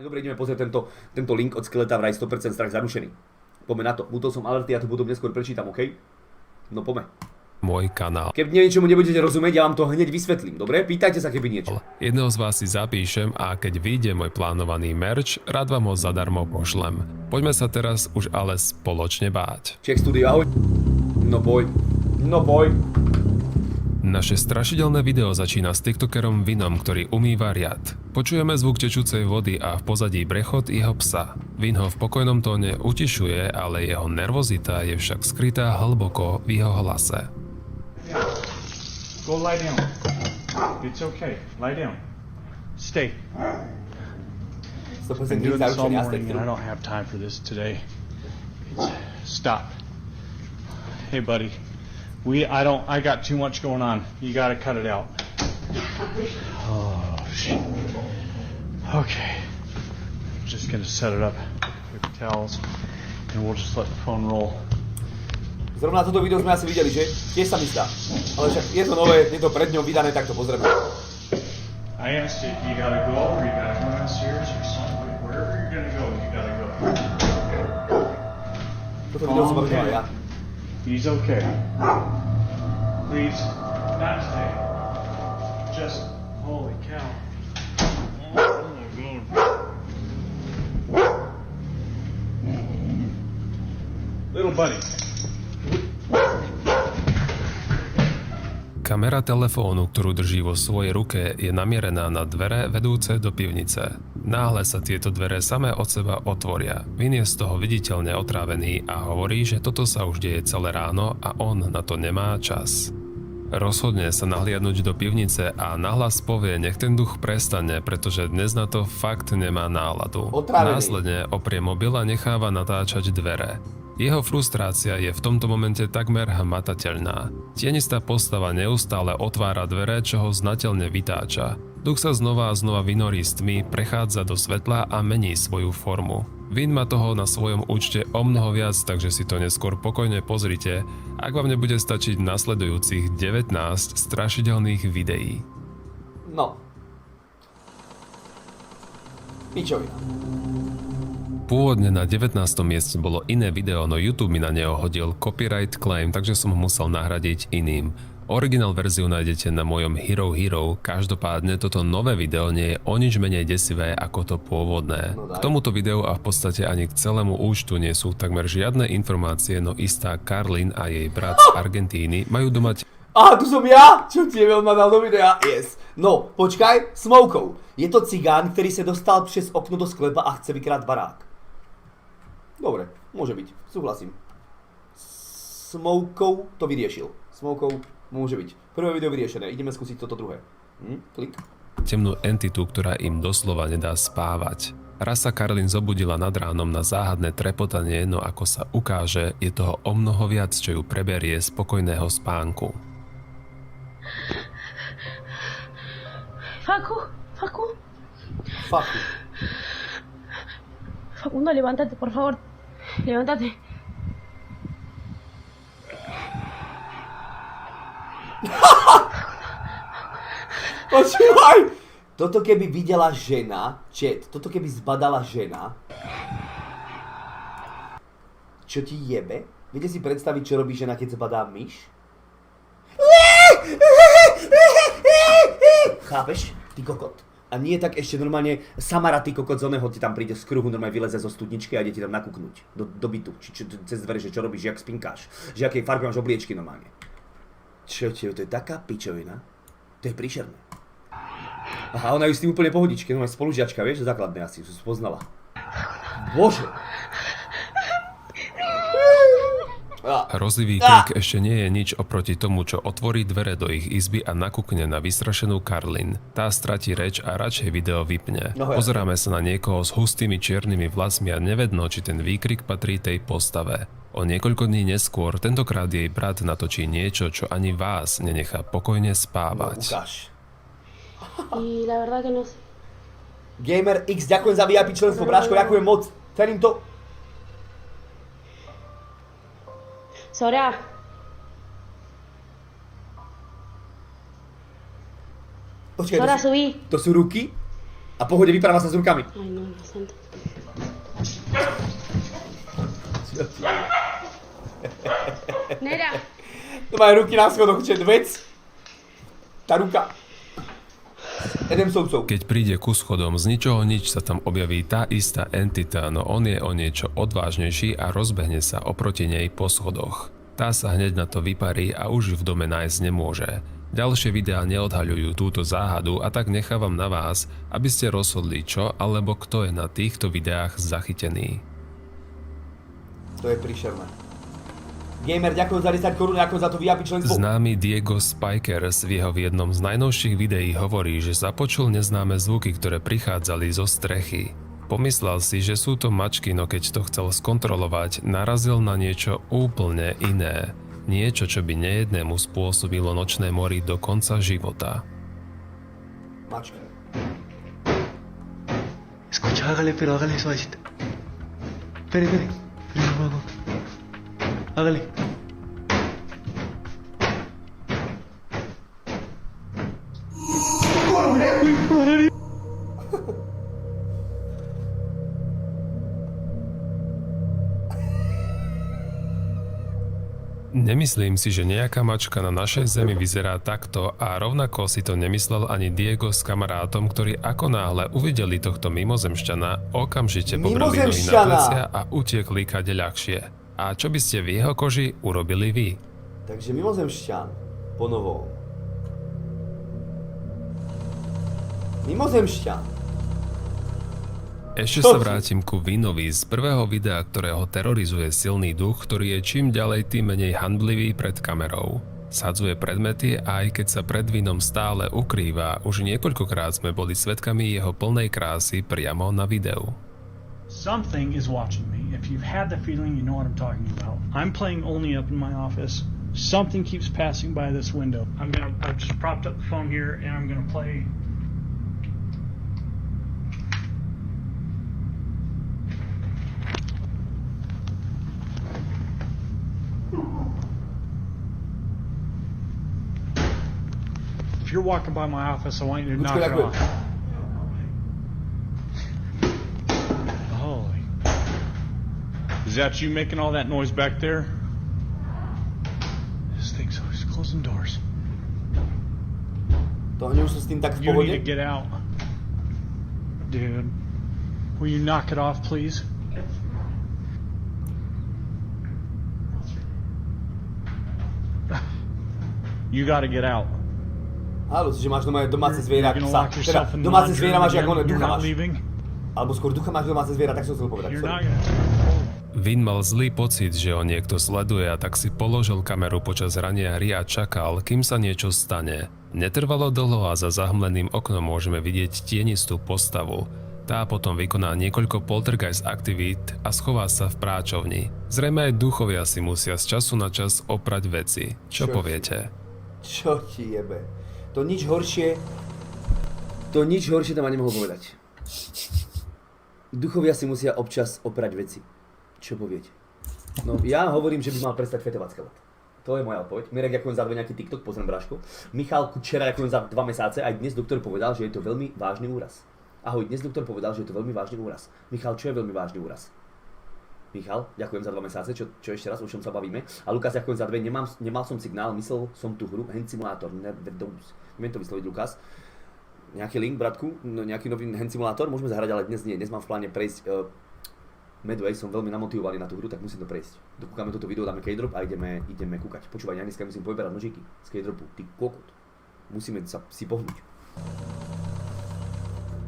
Dobre, ideme pozrieť tento link od Skeleta, vraj 100% strach zarušený. Poďme na to. Butol som alerty, ja to potom neskôr prečítam, OK? No poďme. Môj kanál. Keď niečomu nebudete rozumieť, ja vám to hneď vysvetlím, dobre? Pýtajte sa, keby niečo. Jedného z vás si zapíšem a keď vyjde môj plánovaný merch, rád vám ho zadarmo pošlem. Poďme sa teraz už ale spoločne báť. Czech Studio, ahoj. No boj. No boj. Naše strašidelné video začína s tiktokerom Vinom, ktorý umýva riad. Počujeme zvuk tečúcej vody a v pozadí brechot jeho psa. Vin ho v pokojnom tóne utišuje, ale jeho nervozita je však skrytá hlboko v jeho hlase. Go lie down. It's okay. Lie down. Stay. I've been doing this all morning and I don't have time for this today. Stop. Hey buddy. I got too much going on. You gotta cut it out. Oh shit. Okay. I'm just gonna set it up with towels and we'll just let the phone roll. Zrovna toto video sme asi videli, že? Tiež sa mi zdá. Ale však je to nové, je to pred ňou vydané, tak to pozrieme. I asked you, you gotta go or you gotta go downstairs or something. Wherever you're gonna go, you gotta go. Toto video som videl ja. He's okay. Please, not stay. Just, holy cow. Oh my God. Little buddy. Kamera telefónu, ktorú drží vo svojej ruke, je namierená na dvere vedúce do pivnice. Náhle sa tieto dvere samé od seba otvoria. Vin je z toho viditeľne otrávený a hovorí, že toto sa už deje celé ráno a on na to nemá čas. Rozhodne sa nahliadnúť do pivnice a nahlas povie, nech ten duch prestane, pretože dnes na to fakt nemá náladu. Následne oprie mobil a necháva natáčať dvere. Jeho frustrácia je v tomto momente takmer hmatateľná. Tienistá postava neustále otvára dvere, čo ho znateľne vytáča. Duch sa znova a znova vynorí z tmy, prechádza do svetla a mení svoju formu. Vin má toho na svojom účte o mnoho viac, takže si to neskôr pokojne pozrite, ak vám nebude stačiť nasledujúcich 19 strašidelných videí. No. Pičovina. Pôvodne na 19. mieste bolo iné video, no YouTube mi na neho hodil copyright claim, takže som ho musel nahradiť iným. Originál verziu nájdete na mojom Hero Hero, každopádne toto nové video nie je o nič menej desivé ako to pôvodné. K tomuto videu a v podstate ani k celému účtu nie sú takmer žiadne informácie, no istá Karlin a jej brat z Argentíny majú doma... Aha, tu som ja? Čo ti je veľmi dal do videa? Yes. No, počkaj, Smokov. Je to cigán, ktorý sa dostal přes okno do sklepa a chce vykrát barák. Dobre, môže byť, súhlasím. Smokov to vyriešil. Smokov môže byť. Prvé video vyriešené, ideme skúsiť toto druhé. Klik. Temnú entitu, ktorá im doslova nedá spávať. Raz sa Karlin zobudila nad ránom na záhadné trepotanie, no ako sa ukáže, je toho o mnoho viac, čo ju preberie z spokojného spánku. Facu. Facundo, levántate, por favor. Levántate. Počúvaj! Toto keby videla žena, toto keby zbadala žena, čo ti jebe? Viete si predstaviť, čo robí žena, keď zbadá myš? Chápeš? Ty kokot. A nie tak ešte normálne Samara, ty kokot z oného ti tam príde z kruhu, normálne vyleze zo studničky a ide ti tam nakúknuť do bytu. Cez dvere, že čo robíš, jak spinkáš. Že akej farby máš obliečky normálne. Čo ti, to je taká pičovina. To je príšerné. Aha, ona ju s tým úplne pohodičke, normálne spolužiačka, vieš, základné asi, už spoznala. Bože. Hrozivý krik ešte nie je nič oproti tomu, čo otvorí dvere do ich izby a nakúkne na vystrašenú Karlin. Tá stratí reč a radšej video vypne. Pozeráme sa na niekoho s hustými čiernymi vlasmi a nevedno, či ten výkrik patrí tej postave. O niekoľko dní neskôr, tentokrát jej brat natočí niečo, čo ani vás nenechá pokojne spávať. Gamer X, ďakujem za VIP členstvo, bráško, ďakujem moc. Cením to. Sora. Počkaj, Sora, subí. To sú ruky? A pohode vypráva sa s rukami. Ay, no, lo siento. Nera, To majú ruky na schodoch, čo vec. Tá ruka. Edemsovcov. Keď príde ku schodom, z ničoho nič sa tam objaví tá istá entita, no on je o niečo odvážnejší a rozbehne sa oproti nej po schodoch. Tá sa hneď na to vyparí a už ju v dome nájsť nemôže. Ďalšie videá neodhaľujú túto záhadu a tak nechávam na vás, aby ste rozhodli čo alebo kto je na týchto videách zachytený. To je príšerné. Gamer, ďakujem za 10 korún, ďakujem za to VIP členstvo. Známy Diego Spikers v jednom z najnovších videí hovorí, že započul neznáme zvuky, ktoré prichádzali zo strechy. Pomyslel si, že sú to mačky, no keď to chcel skontrolovať, narazil na niečo úplne iné. Niečo, čo by nejednému spôsobilo nočné mory do konca života. Mačky. Escucha, pero hágale suavecito. Espere un poco. Hágale. Nemyslím si, že nejaká mačka na našej zemi vyzerá takto a rovnako si to nemyslel ani Diego s kamarátom, ktorí ako náhle uvideli tohto mimozemšťana, okamžite pobrali nohy na plecia a utiekli kade ľahšie. A čo by ste v jeho koži urobili vy? Takže mimozemšťan. Po novom. Mimozemšťan. Ešte sa vrátim ku Vinovi z prvého videa, ktorého terorizuje silný duch, ktorý je čím ďalej tým menej handlivý pred kamerou. Sadzuje predmety a aj keď sa pred Vinom stále ukrýva, už niekoľkokrát sme boli svedkami jeho plnej krásy priamo na videu. Something is watching me. If you've had the feeling, you know what I'm talking about. I'm playing only up in my office. Something keeps passing by this window. I've just propped up the phone here and I'm gonna play. If you're walking by my office, I want you to knock it off. Holy. Is that you making all that noise back there? This thing's always closing doors. To oni už sú s tým tak v You pohode? need to get out. Dude. Will you knock it off, please? You gotta get out. Halus, že máš doma domáce zviera, You're gonna psa. lock Teda, yourself in the domáce laundry zviera máš, room ako again? You're ducha not máš. leaving? Alebo skôr ducha máš domáce zviera, tak som chcel povedať. You're Sorry. not gonna... Vin mal zlý pocit, že ho niekto sleduje a tak si položil kameru počas hrania hry a čakal, kým sa niečo stane. Netrvalo dlho a za zahmleným oknom môžeme vidieť tienistú postavu. Tá potom vykoná niekoľko poltergeist aktivít a schová sa v práčovni. Zrejme aj duchovia si musia z času na čas oprať veci. Čo poviete? Čo ti jebe? To nič horšie tam ani nemohol povedať. Duchovia si musia občas oprať veci. Čo poviete? No ja hovorím, že by mal prestať fetovať skelet. To je moja odpoveď. Mirek, ďakujem za nejaký TikTok, pozriem Bráško. Michal Kučera, ďakujem za 2 mesiace. Aj dnes doktor povedal, že je to veľmi vážny úraz. Ahoj, dnes doktor povedal, že je to veľmi vážny úraz. Michal, čo je veľmi vážny úraz? Michal, ďakujem za 2 mesiace, čo ešte raz, o čom sa bavíme. A Lukas, ďakujem za 2, nemal som signál, myslel som tú hru Hand Simulator, neviem to vysloviť, Lukas. Nejaký link, bratku, nejaký nový Hand Simulator, môžeme zahrať, ale dnes nie, dnes mám v pláne prejsť Medway, som veľmi namotivovaný na tú hru, tak musím to prejsť. Dokúkame toto video, dáme K-drop a ideme kúkať. Počúvaj, ja dneska musím poberať nožiky z K-dropu, ty kokot. Musíme sa si pohnúť.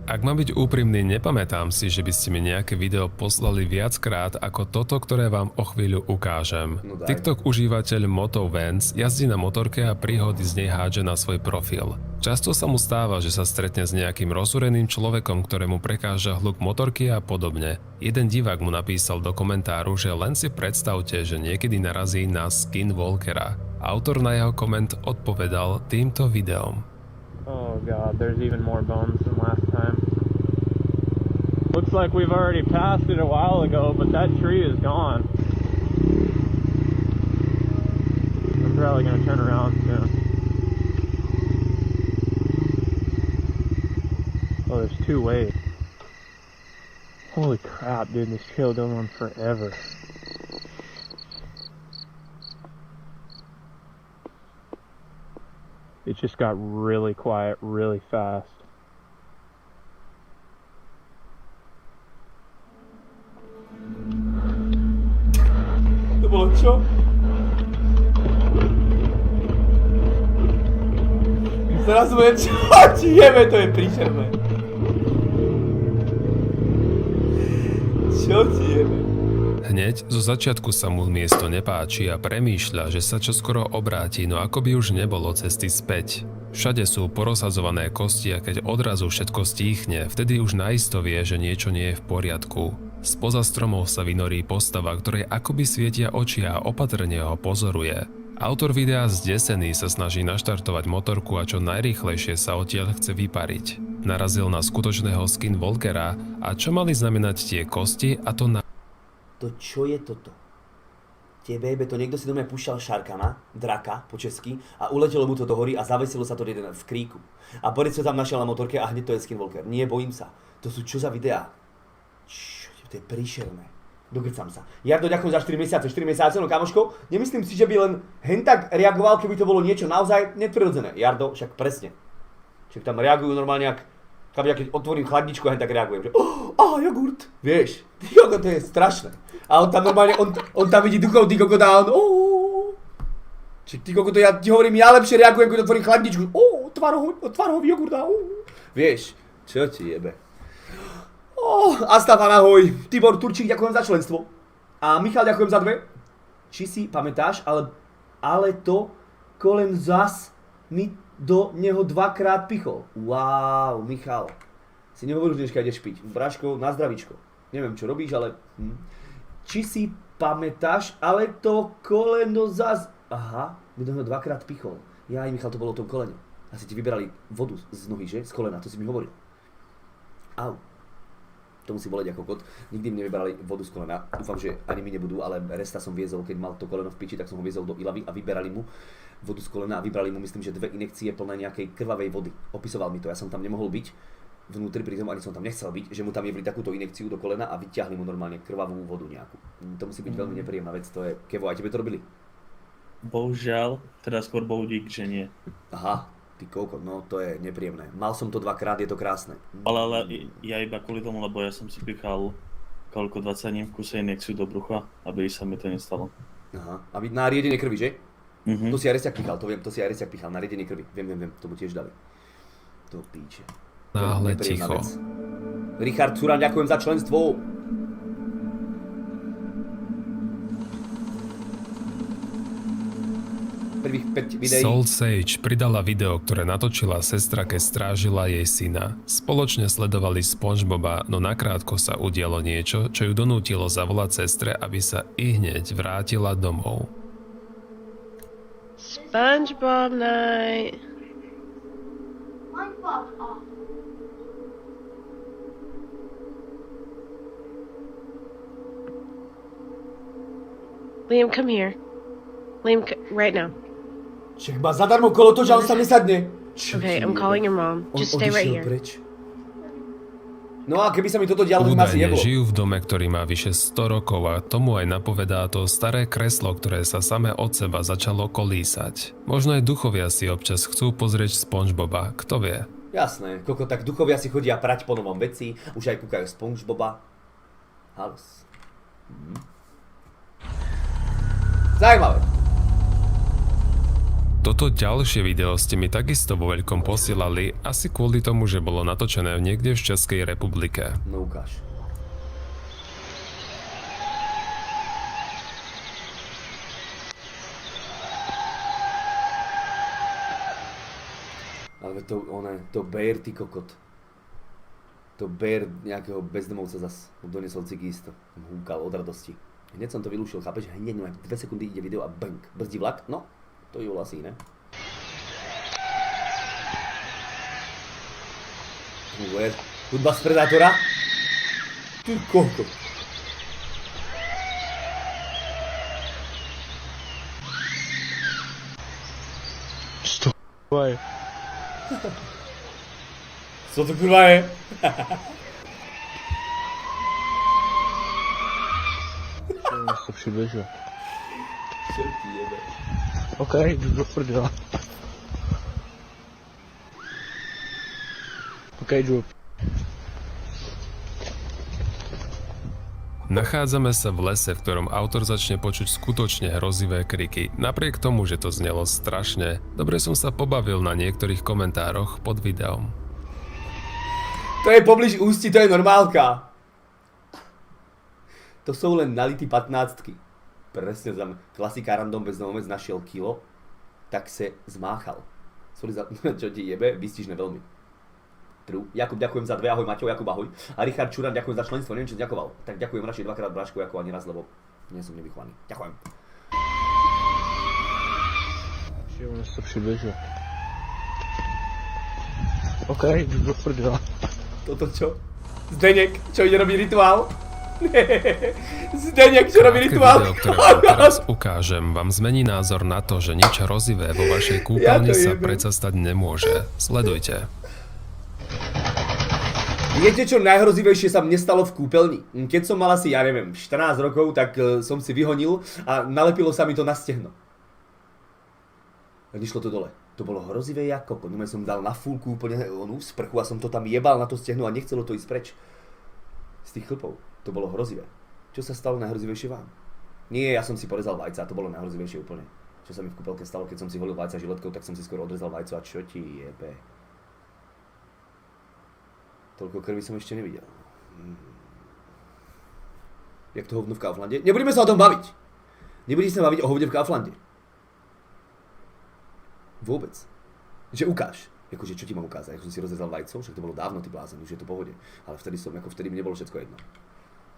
Ak mám byť úprimný, nepamätám si, že by ste mi nejaké video poslali viackrát ako toto, ktoré vám o chvíľu ukážem. No daj. TikTok užívateľ Motovans jazdí na motorke a príhody z nej hádže na svoj profil. Často sa mu stáva, že sa stretne s nejakým rozúreným človekom, ktorému prekáža hluk motorky a podobne. Jeden divák mu napísal do komentáru, že len si predstavte, že niekedy narazí na Skinwalkera. Autor na jeho koment odpovedal týmto videom. Oh god, there's even more bones than last time. Looks like we've already passed it a while ago, but that tree is gone. I'm probably gonna turn around soon. Oh, there's two ways. Holy crap, dude, this trail going on forever. It just got really quiet really fast. To bolo čo? Teraz bude čo ti jebe, to je príšerné. Čo ti jebe? Hneď zo začiatku sa mu miesto nepáči a premýšľa, že sa čoskoro obráti, no ako by už nebolo cesty späť. Všade sú porozhadzované kosti a keď odrazu všetko stíchne, vtedy už naisto vie, že niečo nie je v poriadku. Spoza stromov sa vynorí postava, ktorej akoby svietia oči a opatrne ho pozoruje. Autor videa zdesený sa snaží naštartovať motorku a čo najrýchlejšie sa odtiaľ chce vypariť. Narazil na skutočného skinwalkera a čo mali znamenať tie kosti a to na... To čo je toto? Tebe, to niekto si do mňa púšťal šarkana, draka po česky a uletelo mu to do hory a zavesilo sa to jeden v kríku. A Boris sa tam našiel na motorke a hneď to je skinwalker. Nie, bojím sa. To sú čo za videá? Čo, to je príšerné. Dogrcam sa. Jardo, ďakujem za 4 mesiace. 4 mesiace, no kamoško, nemyslím si, že by len hen tak reagoval, keby to bolo niečo naozaj neprirodzené. Jardo, však presne. Však tam reagujú normálne, keď otvorím chladničku a hen tak reagujem, že jogurt. Vieš, to je strašné. A on tam normálne, on tam vidí duchov, ty kokot a on Čiže ty kokot, ja ti hovorím, ja lepšie reagujem, keď otvorím chladničku. Tvarohový jogurt a Vieš, čo ti jebe. Astaf, ahoj. Tibor Turčík, ďakujem za členstvo. A Michal, ďakujem za 2. Či si pamätáš, ale to kolen zas mi do neho 2-krát pichol. Wow, Michal. Si nehovoril, že dneska ideš piť. Bráško, na zdravíčko. Neviem, čo robíš, ale... Či si pamätáš, ale to koleno zas... Aha, mi do neho 2-krát pichol. Ja aj Michal, to bolo o tom kolene. Asi ti vyberali vodu z nohy, že? Z kolena, to si mi hovoril. Au. To musí boleť ako kot. Nikdy mi nevyberali vodu z kolena. Dúfam, že ani mi nebudú, ale Resta som viezol, keď mal to koleno v piči, tak som ho viezol do Ilavy a vyberali mu vodu z kolena a vybrali mu, myslím, že 2 injekcie plné nejakej krvavej vody. Opisoval mi to, ja som tam nemohol byť vnútri, pritom ani som tam nechcel byť, že mu tam jebli takúto injekciu do kolena a vyťahli mu normálne krvavú vodu nejakú. To musí byť veľmi nepríjemná vec, to je... Kevo, aj tebe to robili? Bohužiaľ, teda skôr bohudík, že nie. Aha. Ty koko, no to je nepríjemné. Mal som to 2-krát, je to krásne. Ale ja iba kvôli tomu, lebo ja som si pichal koľko 20 dní v kuse injekciu do brucha, aby sa mi to nestalo. Aha, a na riedenie krvi, že? Mhm. To si aj Restiak pichal, to viem, to si aj Restiak pichal, na riedenie krvi. Viem, to mu tiež dali. To píče. Náhle ticho. Vec. Richard Curan, ďakujem za členstvo. Prvých 5 videí. Soul Sage pridala video, ktoré natočila sestra, keď strážila jej syna. Spoločne sledovali SpongeBoba, no nakrátko sa udialo niečo, čo ju donútilo zavolať sestre, aby sa ihneď vrátila domov. SpongeBob night. Liam, come here. Liam, right now. Však má zadarmo kolotoč a on sa nesadne. Okay, I'm calling your mom. Just stay right here. Preč. No a keby sa mi toto dialo, by ma asi Údajne nebolo. žijú v dome, ktorý má vyše 100 rokov a tomu aj napovedá to staré kreslo, ktoré sa samé od seba začalo kolísať. Možno aj duchovia si občas chcú pozrieť SpongeBoba, kto vie. Jasné, koko, tak duchovia si chodia prať po novom veci, už aj kúkajú SpongeBoba. Halus. Zajímavé. Toto ďalšie video ste mi takisto vo veľkom posielali, asi kvôli tomu, že bolo natočené niekde v Českej republike. No ukáž. Ale to Bear, ty kokot. To Bear nejakého bezdomovca zas donesol cigisto. Húkal od radosti. Hneď som to vylúšil, chápeš? Hneď 2 sekundy ide video a bang. Brzdí vlak? No. To je asi iné. Hudba z Predátora? Ty kokot. Why? Co to kurva je? Se přibližuje. Čo ti jebe? OK, jdu do prdela. OK, jdu. Nachádzame sa v lese, v ktorom autor začne počuť skutočne hrozivé kriky. Napriek tomu, že to znelo strašne, dobre som sa pobavil na niektorých komentároch pod videom. To je poblíž Ústí, to je normálka. To sú len nalitý 15-ky. Presne tam klasika random bezdomovec našiel kilo, tak se zmáchal. Sorry za... Čo ti jebe? Vystižné veľmi. True. Jakub, ďakujem za 2, ahoj Maťo, Jakub, ahoj. A Richard Čuran, ďakujem za členstvo, neviem, čo ďakoval. Tak ďakujem radšej 2-krát Brášku, ako ani raz, lebo nie som nevychovaný. Ďakujem. On se přibližuje. OK, jdu do prdela. Toto čo? Zdeněk, čo ide robiť rituál? Zdeněk, čo robí rituál? Video, ktoré vám teraz ukážem, vám zmení názor na to, že nič hrozivé vo vašej kúpeľni sa predsa stať nemôže. Sledujte. Viete, čo najhrozivejšie sa mne stalo v kúpeľni? Keď som mal asi, ja neviem, 14 rokov, tak som si vyhonil a nalepilo sa mi to na stehno. A nešlo to dole. To bolo hrozivé ako kokot. No som dal na fullku úplne onú sprchu a som to tam jebal na to stehno a nechcelo to ísť preč. Z tých chlpov. To bolo hrozivé. Čo sa stalo najhrozivejšie vám? Nie, ja som si porezal vajca, to bolo najhrozivejšie úplne. Čo sa mi v kúpeľke stalo, keď som si holil vajca žiletkou, tak som si skoro odrezal vajco a čo ti jebe? Toľko krvi som ešte nevidel. Jak to hovno v Kauflande? Nebudeme sa o tom baviť! Nebudeme sa baviť o hovne v Kauflande. Vôbec. Že ukáž. Akože čo ti mám ukázať? Ako som si rozrezal vajco, však to bolo dávno, ty blázen, už je to v pohode. Ale vtedy mi nebolo všetko jedno.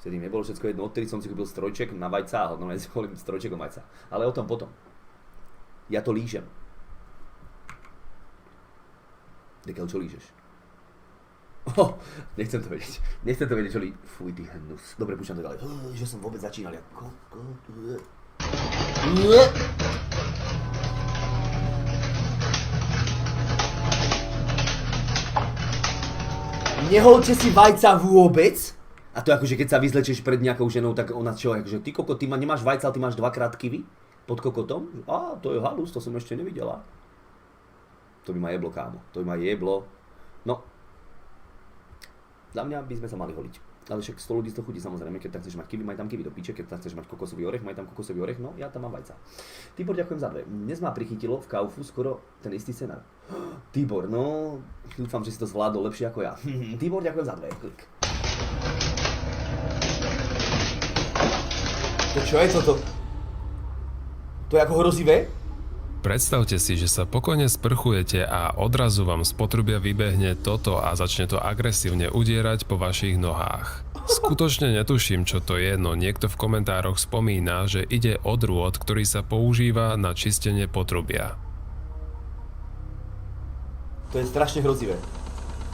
Vtedy mi nebolo všetko jedno, odtedy som si kúpil strojček na vajca a normálne si volím strojčekom vajca. Ale o tom potom. Ja to lížem. Dekel, čo lížeš? Nechcem to vedieť. Nechcem to vedieť, čo lížeš. Fuj, ty hnus. Dobre, púšťam to ďalej. Že som vôbec začínal ako... Neholte si vajca vôbec? A to akože keď sa vyzlečeš pred nejakou ženou, tak ona čo, akože ty kokot, ty nemáš vajca, ale ty máš 2-krát kivy pod kokotom? Á, to je halus, to som ešte nevidela. To by ma jeblo, kámo, to by ma jeblo. No. Za mňa by sme sa mali holiť. Ale však 100 ľudí to chutí, samozrejme, keď tam chceš mať kivy, maj tam kivy do piče, keď tam chceš mať kokosový orech, maj tam kokosový orech, no ja tam mám vajca. Tibor, ďakujem za 2. Dnes ma prichytilo v Kaufu skoro ten istý scenár. Tibor, no, dúfam, že si to zvládol lepšie ako ja. Tibor, ďakujem za 2, klik. To čo je toto? To je ako hrozivé? Predstavte si, že sa pokojne sprchujete a odrazu vám z potrubia vybehne toto a začne to agresívne udierať po vašich nohách. Skutočne netuším, čo to je, no niekto v komentároch spomína, že ide o drôt, ktorý sa používa na čistenie potrubia. To je strašne hrozivé.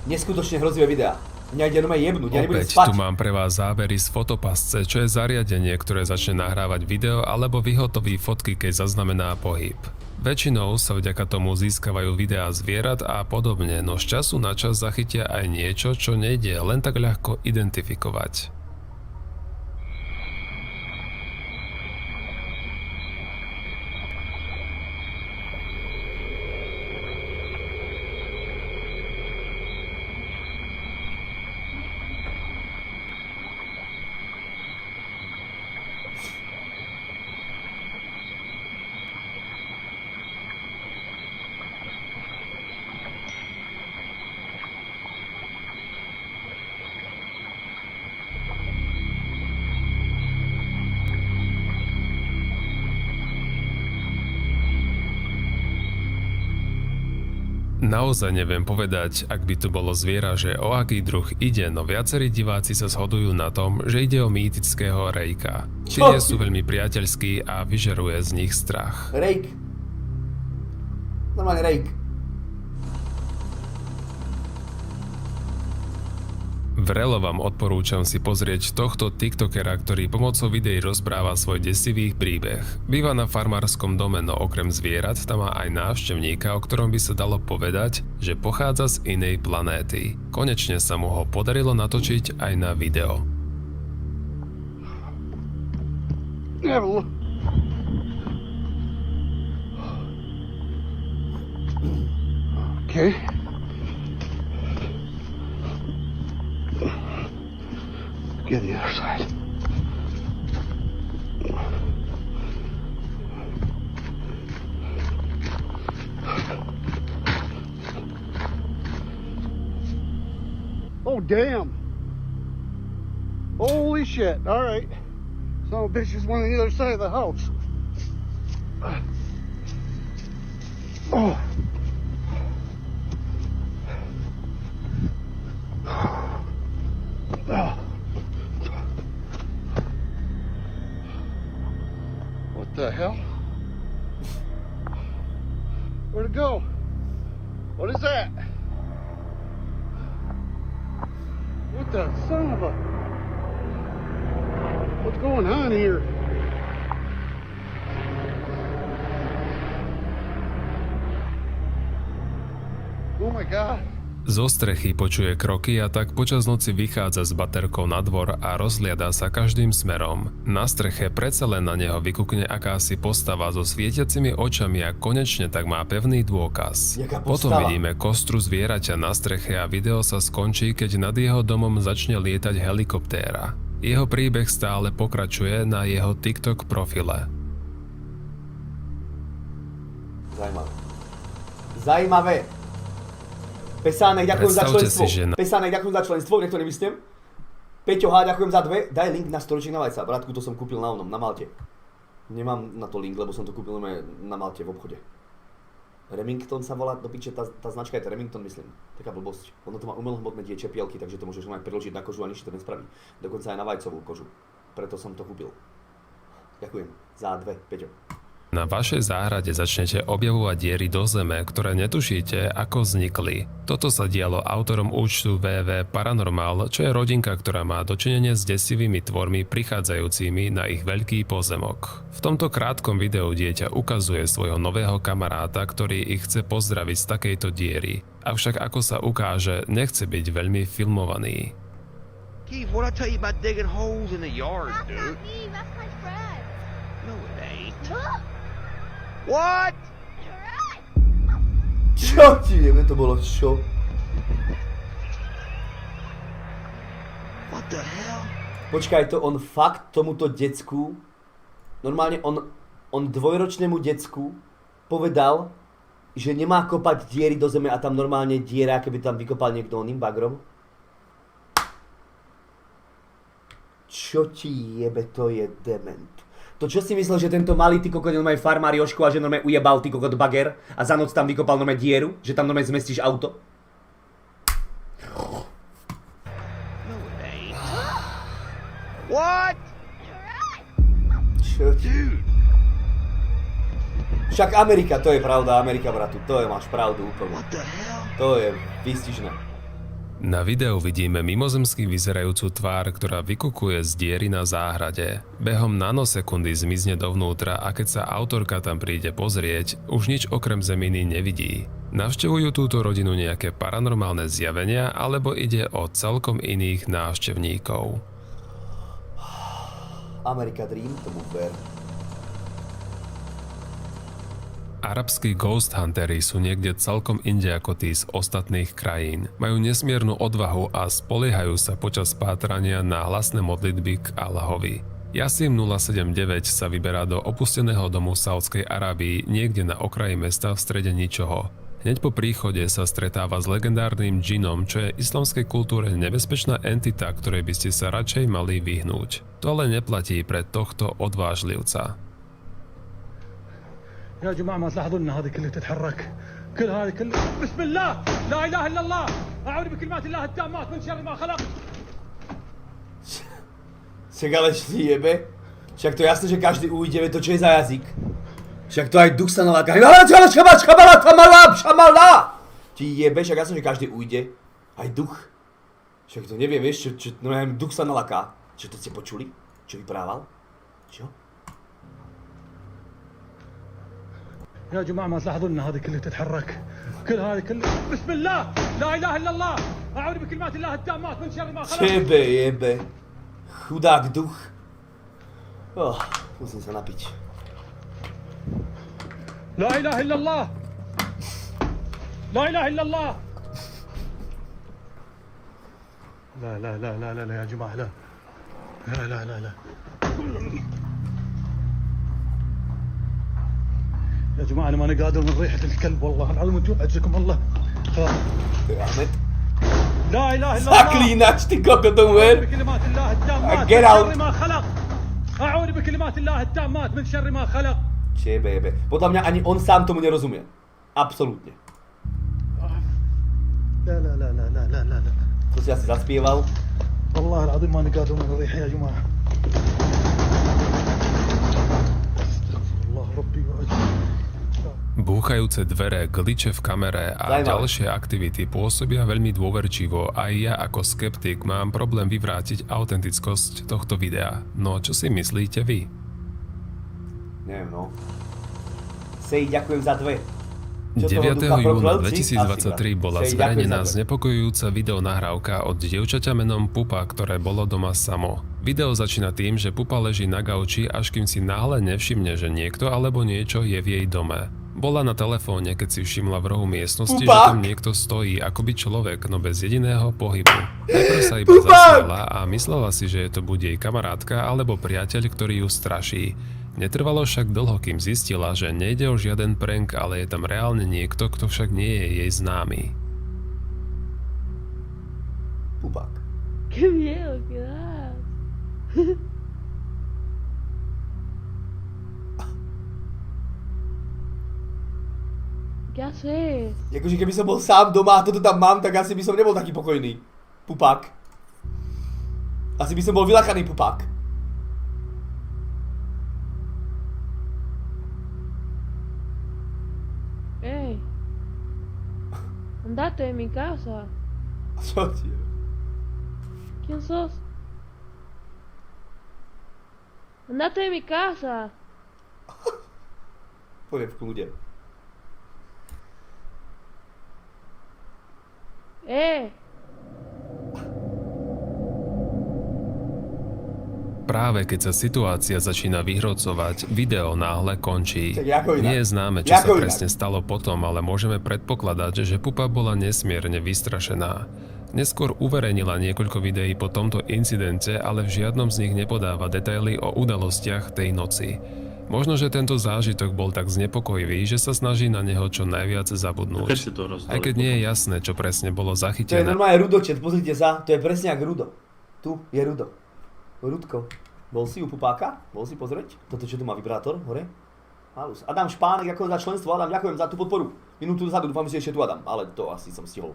Neskutočne hrozivé videá. Mňa ide normálne jebnúť, ja nebudem Opäť spať. tu mám pre vás zábery z fotopasce, čo je zariadenie, ktoré začne nahrávať video alebo vyhotoví fotky, keď zaznamená pohyb. Väčšinou sa vďaka tomu získavajú videá zvierat a podobne, no z času na čas zachytia aj niečo, čo nejde len tak ľahko identifikovať. Naozaj neviem povedať, ak by to bolo zviera, že o aký druh ide, no viacerí diváci sa zhodujú na tom, že ide o mýtického rejka. Tí nie sú veľmi priateľskí a vyžeruje z nich strach. Rejk. Normálne rejk. Vrelo vám odporúčam si pozrieť tohto tiktokera, ktorý pomocou videí rozpráva svoj desivý príbeh. Býva na farmárskom dome, no okrem zvierat tam má aj návštevníka, o ktorom by sa dalo povedať, že pochádza z inej planéty. Konečne sa mu ho podarilo natočiť aj na video. Okay. Get the other side. Oh, damn. Holy shit. All right. Some bitch just went on the other side of the house. Oh. Oh. What the hell? Where'd it go? What is that? What the son of a... What's going on here? Oh my God. Zo strechy počuje kroky a tak počas noci vychádza s baterkou na dvor a rozhliada sa každým smerom. Na streche predsa len na neho vykukne akási postava so svietiacimi očami a konečne tak má pevný dôkaz. Potom vidíme kostru zvieraťa na streche a video sa skončí, keď nad jeho domom začne lietať helikoptéra. Jeho príbeh stále pokračuje na jeho TikTok profile. Zajímavé. Pesánek, ďakujem za Predstavte členstvo. si, že Pesánek, ďakujem za členstvo, nech to nevystiem. Peťo H, ďakujem za 2. Daj link na stoliček na vajca. Bratku, to som kúpil na onom, na Malte. Nemám na to link, lebo som to kúpil na Malte v obchode. Remington sa volá, do piče, tá značka je to Remington, myslím. Taká blbosť. Ono to má umelohmotné tie čepielky, takže to môžeš len preložiť na kožu a nič to nespraví. Dokonca aj na vajcovú kožu. Preto som to kúpil. Ďakujem za 2, Peťo. Na vašej záhrade začnete objavovať diery do zeme, ktoré netušíte, ako vznikli. Toto sa dialo autorom účtu WW Paranormal, čo je rodinka, ktorá má dočinenie s desivými tvormi prichádzajúcimi na ich veľký pozemok. V tomto krátkom videu dieťa ukazuje svojho nového kamaráta, ktorý ich chce pozdraviť z takejto diery. Avšak ako sa ukáže, nechce byť veľmi filmovaný. Keith, what I tell you about digging holes in the yard, dude? That's not me, that's my friend. No, it ain't. Look! What? Čo ti jebe, to bolo čo? What the hell? Počkaj, to on fakt tomuto decku, normálne on dvojročnému decku povedal, že nemá kopať diery do zeme a tam normálne diera, keby tam vykopal niekto oným bagrom? Čo ti jebe, to je dement. To čo si myslel, že tento malý ty kokot normálne farmár Jožko a že normálne ujebal ty kokot bager a za noc tam vykopal normálne dieru? Že tam normálne zmestíš auto? No, it ain't. What? Čo ti? Však Amerika, to je pravda, Amerika, bratu, to je, máš pravdu úplne. What the hell? To je výstižné. Na videu vidíme mimozemsky vyzerajúcu tvár, ktorá vykukuje z diery na záhrade. Behom nanosekundy zmizne dovnútra a keď sa autorka tam príde pozrieť, už nič okrem zeminy nevidí. Navštevujú túto rodinu nejaké paranormálne zjavenia, alebo ide o celkom iných návštevníkov. Amerika Dream, tomu ver. Arabskí ghost huntery sú niekde celkom inde ako tí z ostatných krajín. Majú nesmiernu odvahu a spoliehajú sa počas pátrania na hlasné modlitby k Allahovi. Yasim 079 sa vyberá do opusteného domu v Saudskej Arábii niekde na okraji mesta v strede ničoho. Hneď po príchode sa stretáva s legendárnym džinom, čo je islamskej kultúre nebezpečná entita, ktorej by ste sa radšej mali vyhnúť. To ale neplatí pre tohto odvážlivca. يا جماعة ما تلاحظون ان هذه كلها تتحرك كل هذه كلها بسم الله لا اله الا الله اعوذ بكلمات الله التامات من شر ما خلق. Však ale si jebe? Však to jasné, že každý ujde, to čo je za jazyk? Však to aj duch sa naláka. Šamala! Ti jebe, však jasné, že každý ujde. Aj duch. Však to neviem, vieš, no ja duch sa nalaká. Čo to ste počuli? Čo vyprával? Čo? يا جماعة ما تلاحظون ان هذه كلها تتحرك كل هذه بسم الله لا اله الا الله اعوذ بكلمات الله التامات من شر ما خلق Tebe jebe. Chudák duch. Musím sa napiť. لا اله الا الله لا اله الا الله لا لا لا لا لا, لا يا جماعة لا لا لا لا, لا. يا جماعة أنا ماني قادر من ريحة الكلب والله العظيم انتم أجزكم الله خلاص Ahmed. لا إله إلا الله Zaklínač, ty kokotom, ver. بكلمات الله التامات Get من out. شر ما خلق أعوذ بكلمات الله التامات من شر ما خلق Tebe jebe. Podľa mňa ani on sám tomu nerozumie. Absolútne. لا لا لا لا لا لا لا To si asi zaspieval. والله العظيم ماني قادر من الريحة يا جماعة استغفر الله ربي وأتوب Búchajúce dvere, gliče v kamere a ďalšie aktivity pôsobia veľmi dôverčivo a ja ako skeptik mám problém vyvrátiť autentickosť tohto videa. No čo si myslíte vy? Neviem, no. Sej, ďakujem za 2. 9. júna 2023 bola zverejnená znepokojujúca videonahrávka od dievčaťa menom Pupa, ktoré bolo doma samo. Video začína tým, že Pupa leží na gauči, až kým si náhle nevšimne, že niekto alebo niečo je v jej dome. Bola na telefóne, keď si všimla v rohu miestnosti, že tam niekto stojí, akoby človek, no bez jediného pohybu. Najprv sa iba zasmiala a myslela si, že je to buď jej kamarátka alebo priateľ, ktorý ju straší. Netrvalo však dlho, kým zistila, že nejde o žiaden prank, ale je tam reálne niekto, kto však nie je jej známy. Pupák. Qué miedo que das. ¿Qué haces? Akože keby som bol sám doma a toto tam mám, tak asi by som nebol taký pokojný. Pupák. Asi by som bol vylachaný pupák. ¡Ey! Andate de mi casa. Čo ti je? ¿Quién sos? Andate de mi casa. Poďme v kľude. Práve keď sa situácia začína vyhrocovať, video náhle končí. Tak Nie je známe, čo sa presne stalo potom, ale môžeme predpokladať, že Pupa bola nesmierne vystrašená. Neskôr uverejnila niekoľko videí po tomto incidente, ale v žiadnom z nich nepodáva detaily o udalostiach tej noci. Možno, že tento zážitok bol tak znepokojivý, že sa snaží na neho čo najviac zabudnúť. Aj keď nie je jasné, čo presne bolo To je zachytené. normálne Rudočet, pozrite sa, to je presne jak Rudo. Tu je Rudo. Rudko. Bol si u Pupáka? Bol si pozrieť? Toto čo tu má vibrátor, hore? Halus. Adam Špánek, ďakujem za členstvo, Adam, ďakujem za tú podporu. Minútu dozadu, dúfam, že ešte tu Adam, ale to asi som stihol.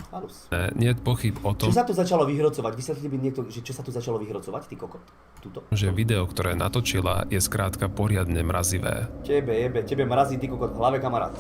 Halus. Nie je pochyb o tom, Čo sa tu začalo vyhrocovať? Vysvetlite mi niekto, že čo sa tu začalo vyhrocovať, ty kokot? Tuto. že video, ktoré natočila, je skrátka poriadne mrazivé. Tebe mrazí, ty kokot, v hlave kamarát.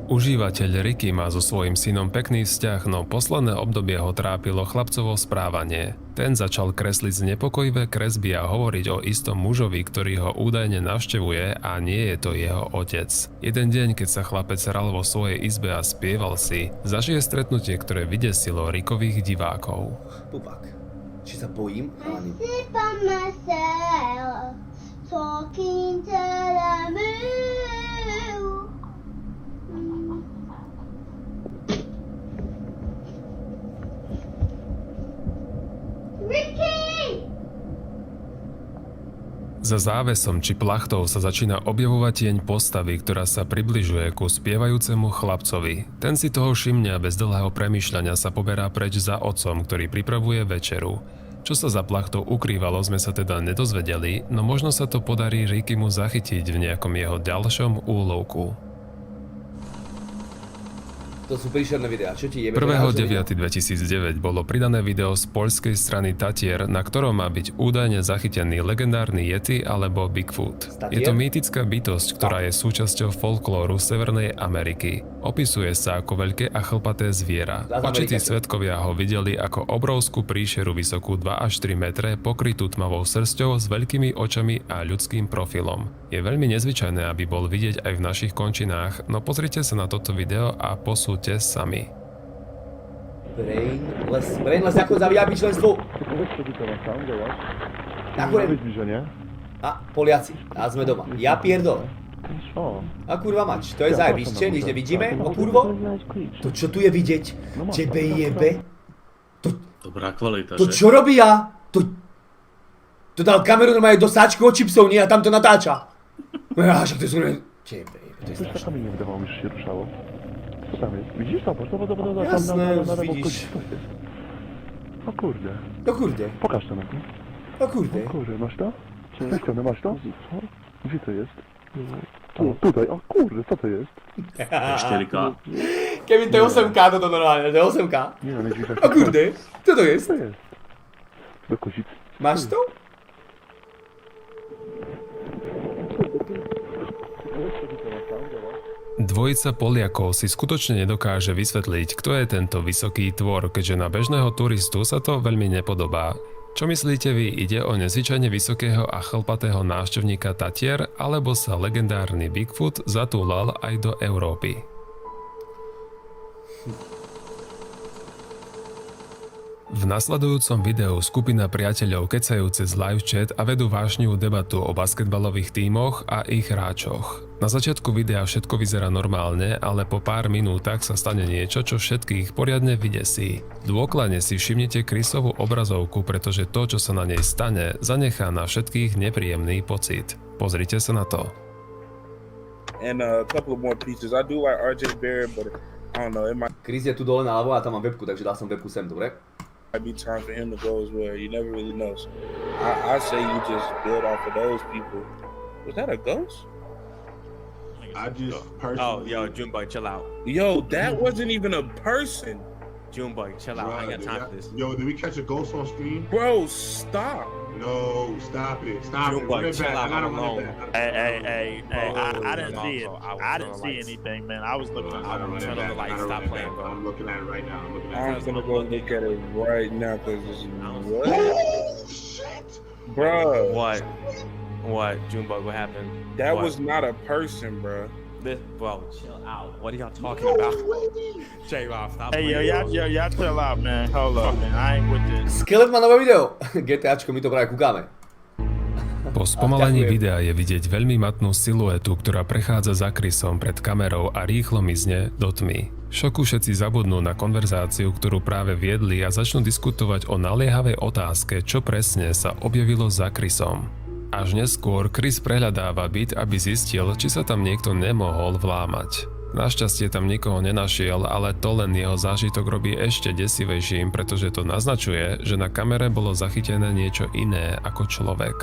Užívateľ Ricky má so svojím synom pekný vzťah, no posledné obdobie ho trápilo chlapcovo správanie. Ten začal kresliť znepokojivé kresby a hovoriť o istom mužovi, ktorý ho údajne navštevuje a nie je to jeho otec. Jeden deň, keď sa chlapec hral vo svojej izbe a spieval si, zažije stretnutie, ktoré vydesilo Rickových divákov. Pupák. Či sa bojím? Chalani. Za závesom či plachtou sa začína objavovať tieň postavy, ktorá sa približuje ku spievajúcemu chlapcovi. Ten si toho všimne a bez dlhého premýšľania sa poberá preč za otcom, ktorý pripravuje večeru. Čo sa za plachtou ukrývalo, sme sa teda nedozvedeli, no možno sa to podarí Rickymu zachytiť v nejakom jeho ďalšom úlovku. To sú príšerné videá, čo ti jebe? 1.9.2009 bolo pridané video z poľskej strany Tatier, na ktorom má byť údajne zachytený legendárny Yeti alebo Bigfoot. Je to mýtická bytosť, ktorá je súčasťou folklóru Severnej Ameriky. Opisuje sa ako veľké a chlpaté zviera. Očití svedkovia ho videli ako obrovskú príšeru vysokú 2 až 3 metre, pokrytú tmavou srsťou s veľkými očami a ľudským profilom. Je veľmi nezvyčajné, aby bol vidieť aj v našich končinách, no pozrite sa na toto video a posúďte sami. Brainless, ako zavíjá členstvo? A Poliaci, a sme doma. Ja pierdol. A kurva mač, to je zajebiście, nič nevidíme, o kurvo? To čo tu je vidieť? Tebe jebe? Dobrá kvalita, To že? čo robí ja? To dal kameru normálne do sáčku od čipsov, nie? A tam to natáča. Však to sú... Tebe jebe, to je strašné. Jasné, vidíš. O kurde. No kurde. Pokaż to na to. No kurde. Kurde, masz to? Z tej strony masz to? Gdzie to jest? Tutaj, o kurde, co to jest? 4K. Kevin, to je 8K toto normálne, to je 8K. Nie no, nie O kurde, co to jest? Co jest? Do kozic. Máš to? Dvojica Poliakov si skutočne nedokáže vysvetliť, kto je tento vysoký tvor, keďže na bežného turistu sa to veľmi nepodobá. Čo myslíte vy, ide o nezvyčajne vysokého a chlpatého návštevníka Tatier, alebo sa legendárny Bigfoot zatúlal aj do Európy? V nasledujúcom videu skupina priateľov kecajú cez live chat a vedú vášnivú debatu o basketbalových tímoch a ich hráčoch. Na začiatku videa všetko vyzerá normálne, ale po pár minútach sa stane niečo, čo všetkých poriadne vydesí. Dôkladne si všimnite Chrisovú obrazovku, pretože to, čo sa na nej stane, zanechá na všetkých nepríjemný pocit. Pozrite sa na to. And a couple of more pieces. I do like RJ Barrett, but I don't know, it might Chris je tu dole naľavo a tam mám webku, takže dal som webku sem, dobre? be time for him to go as well. You never really know. So I say you just build off of those people. Was that a ghost? I just personally... Oh, yo, Junebug, chill out. Yo, that wasn't even a person. Junebug, chill out. I ain't got time for this. Yo, did we catch a ghost on screen? Bro, stop. No, stop it. Stop Junebug, it. chill out. I don't Alone. want Hey, I didn't see it. I didn't see anything, man. I was looking at it. Turn on the lights. Stop playing, bro. I'm looking at it right now. I'm gonna go look at it right now because it's what? Oh, shit! Bro. What? Junebug, what happened? That was not a person, bro. Bro, chill out. What are y'all talking about? J-Rob, stop Hey, playing. y'all chill out, man. Hold up, man. I ain't with this. Skelet má nové video. GTAčko, my to práve kúkame. Po spomalení videa je vidieť veľmi matnú siluetu, ktorá prechádza za Chrisom pred kamerou a rýchlo mizne do tmy. V šoku všetci zabudnú na konverzáciu, ktorú práve viedli a začnú diskutovať o naliehavej otázke, čo presne sa objavilo za Chrisom. Až neskôr Chris prehľadáva byt, aby zistil, či sa tam niekto nemohol vlámať. Našťastie tam nikoho nenašiel, ale to len jeho zážitok robí ešte desivejším, pretože to naznačuje, že na kamere bolo zachytené niečo iné ako človek.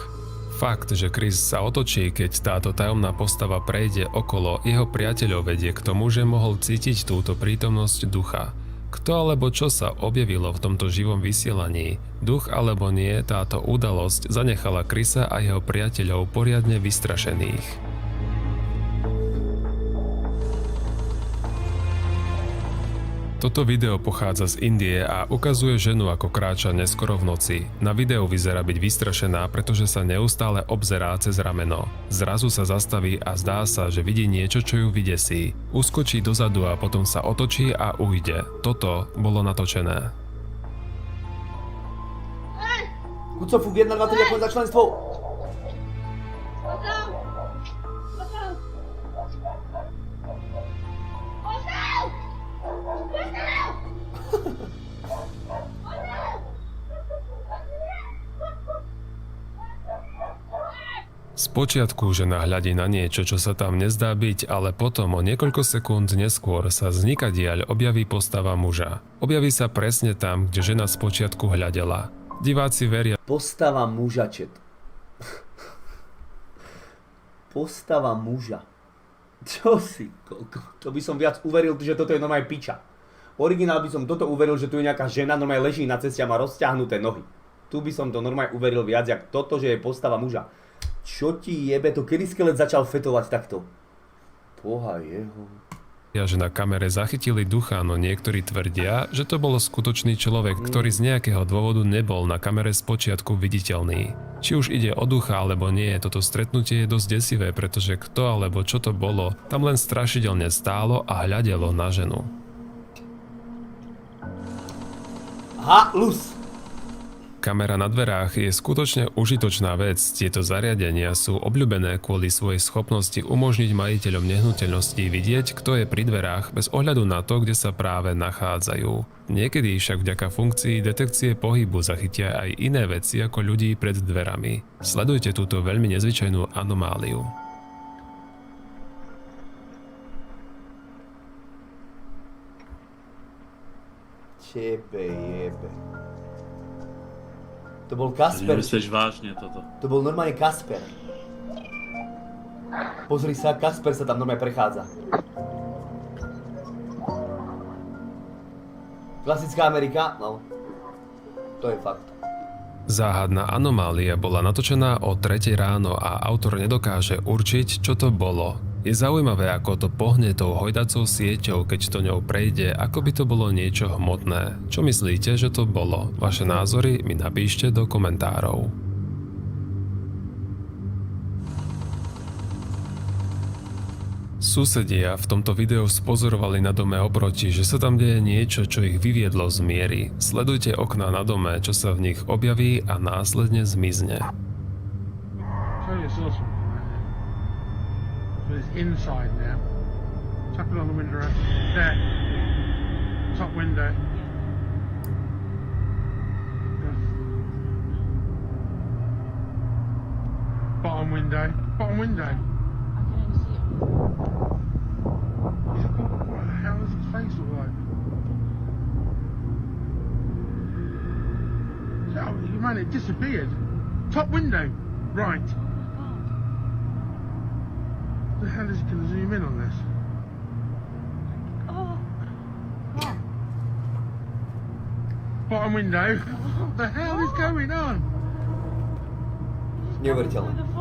Fakt, že Chris sa otočí, keď táto tajomná postava prejde okolo, jeho priateľov vedie k tomu, že mohol cítiť túto prítomnosť ducha. Kto alebo čo sa objavilo v tomto živom vysielaní, duch alebo nie, táto udalosť zanechala Chrisa a jeho priateľov poriadne vystrašených. Toto video pochádza z Indie a ukazuje ženu, ako kráča neskoro v noci. Na videu vyzerá byť vystrašená, pretože sa neustále obzerá cez rameno. Zrazu sa zastaví a zdá sa, že vidí niečo, čo ju vydesí. Uskočí dozadu a potom sa otočí a ujde. Toto bolo natočené. Kucofuk 1, 2, 3, ďakujem za členstvo. Spočiatku žena hľadí na niečo, čo sa tam nezdá byť, ale potom o niekoľko sekúnd neskôr sa z nikadiaľ objaví postava muža. Objaví sa presne tam, kde žena spočiatku hľadela. Diváci veria... Postava muža, chat. Postava muža. Čo si, to by som viac uveril, že toto je normálne piča. Originál by som toto uveril, že tu je nejaká žena, normálne leží na ceste a má rozťahnuté nohy. Tu by som to normálne uveril viac, jak toto, že je postava muža. Čo ti jebe to, kedy skelet začal fetovať takto? Boha jeho. Že na kamere zachytili ducha, no niektorí tvrdia, že to bol skutočný človek, ktorý z nejakého dôvodu nebol na kamere spočiatku viditeľný. Či už ide o ducha alebo nie, toto stretnutie je dosť desivé, pretože kto alebo čo to bolo, tam len strašidelne stálo a hľadelo na ženu. Halus! Kamera na dverách je skutočne užitočná vec. Tieto zariadenia sú obľúbené kvôli svojej schopnosti umožniť majiteľom nehnuteľností vidieť, kto je pri dverách bez ohľadu na to, kde sa práve nachádzajú. Niekedy však vďaka funkcii detekcie pohybu zachytia aj iné veci ako ľudí pred dverami. Sledujte túto veľmi nezvyčajnú anomáliu. Tebe jebe. To bol Kasper. Nemyslíš vážne toto? To bol normálne Kasper. Pozri sa, Kasper sa tam normálne prechádza. Klasická Amerika? No. To je fakt. Záhadná anomália bola natočená o 3 ráno a autor nedokáže určiť, čo to bolo. Je zaujímavé, ako to pohne tou hojdacou sieťou, keď to ňou prejde, ako by to bolo niečo hmotné. Čo myslíte, že to bolo? Vaše názory mi napíšte do komentárov. Susedia v tomto videu spozorovali na dome oproti, že sa tam deje niečo, čo ich vyviedlo z miery. Sledujte okná na dome, čo sa v nich objaví a následne zmizne. It's inside now. Tap it on the window. There. Top window. Bottom window. Bottom window. I can only see it. What the hell does his face look like? Oh, man, it disappeared. Top window. Right. The hell is it going to zoom in on this? Oh. Bottom window. What the hell is going on? Neuveriteľné.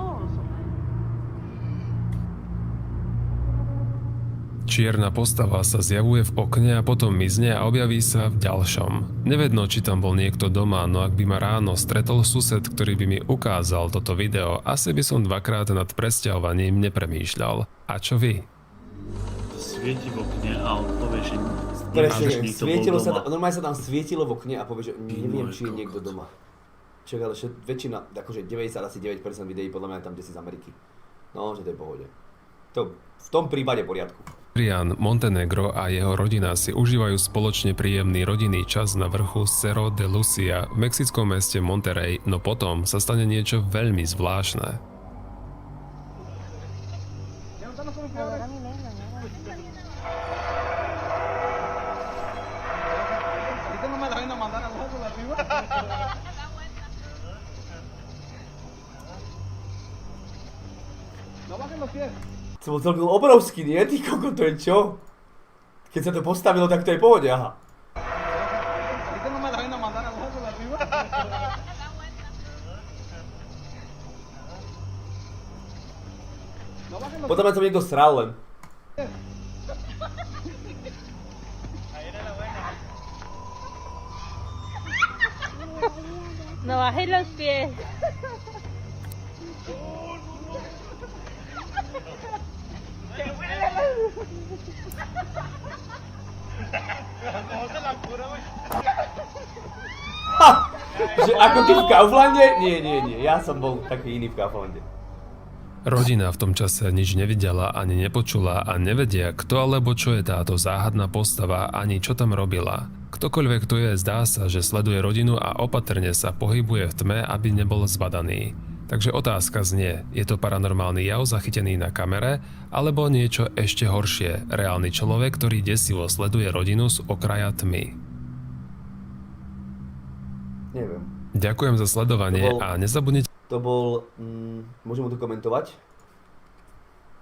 Čierna postava sa zjavuje v okne a potom mizne a objaví sa v ďalšom. Nevedno, či tam bol niekto doma, no ak by ma ráno stretol sused, ktorý by mi ukázal toto video, asi by som dvakrát nad presťahovaním nepremýšľal. A čo vy? Svieti v okne a on povie, že svietilo sa tam, normálne sa tam svietilo v okne a povie, že neviem, či je niekto doma. Čak, ale väčšina, akože 99% videí podľa mňa je tam kde si z Ameriky. No, že to je v pohode. To v tom prípade poriadku. Adrian Montenegro a jeho rodina si užívajú spoločne príjemný rodinný čas na vrchu Cerro de Lucia v mexickom meste Monterrey, no potom sa stane niečo veľmi zvláštne. To bol celkom obrovský, nie? Ty koko, to je čo? Keď sa to postavilo, tak to je pohode, aha. Potom som niekto sral len. No bajé los pies. Že ako ty v Kauflande? Nie, ja som bol taký iný v Kauflande. Rodina v tom čase nič nevidela ani nepočula a nevedia, kto alebo čo je táto záhadná postava ani čo tam robila. Ktokoľvek tu je, zdá sa, že sleduje rodinu a opatrne sa pohybuje v tme, aby nebol zbadaný. Takže otázka znie, je to paranormálny jav zachytený na kamere, alebo niečo ešte horšie, reálny človek, ktorý desivo sleduje rodinu z okraja tmy. Neviem. Ďakujem za sledovanie a nezabudnite... To bol... môžem mu to komentovať?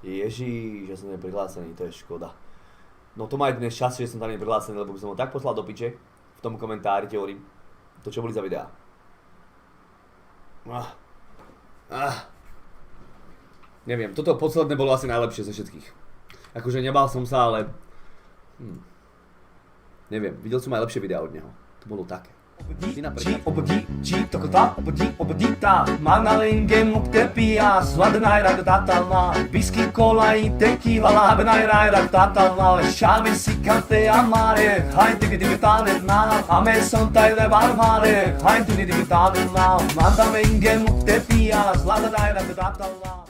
Ježiš, že som neprihlásený, to je škoda. No to má dnes čas, že som tam neprihlásený, lebo by som ho tak poslal do piče. V tom komentári ti hovorím. To čo boli za videá. Neviem, toto posledné bolo asi najlepšie ze všetkých. Akože nebál som sa, ale... Neviem, videl som aj lepšie videá od neho. To bolo také. Obodita, Manalenge muktepia, sladnajrak tatalna, whisky, cola i tequila, labenajrak tatalna, šave si kante amare, hajte digitale na, ame sontajde barmare, hajte digitale na, Manalenge muktepia, sladnajrak tatalna.